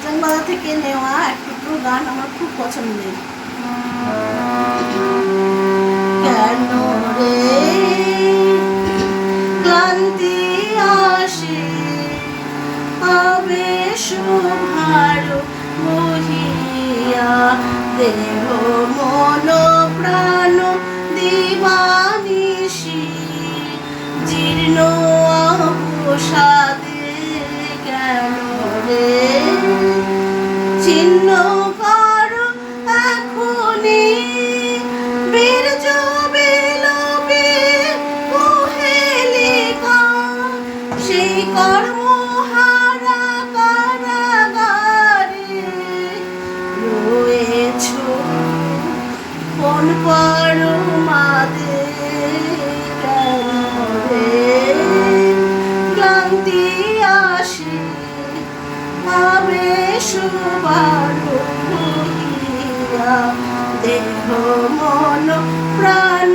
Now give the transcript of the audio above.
বাংলা থেকে নেওয়া এক টুকরো গান আমার খুব পছন্দের। কেন রে ক্লান্তি আসে আবেশ ভালো বহিয়া, দেহ মন প্রাণ দিবানিশি জীর্ণ অবসাদে। কেন রে চিহ্ন কর এখনি বীর্য বিলোপে কুহেলিকা, সেই কর্মহারা কারাগারে রয়েছ কোন পরমাদে। কেন রে ক্লান্তি আসে আবেশ বারো বহিয়া, দেহ মন প্রাণ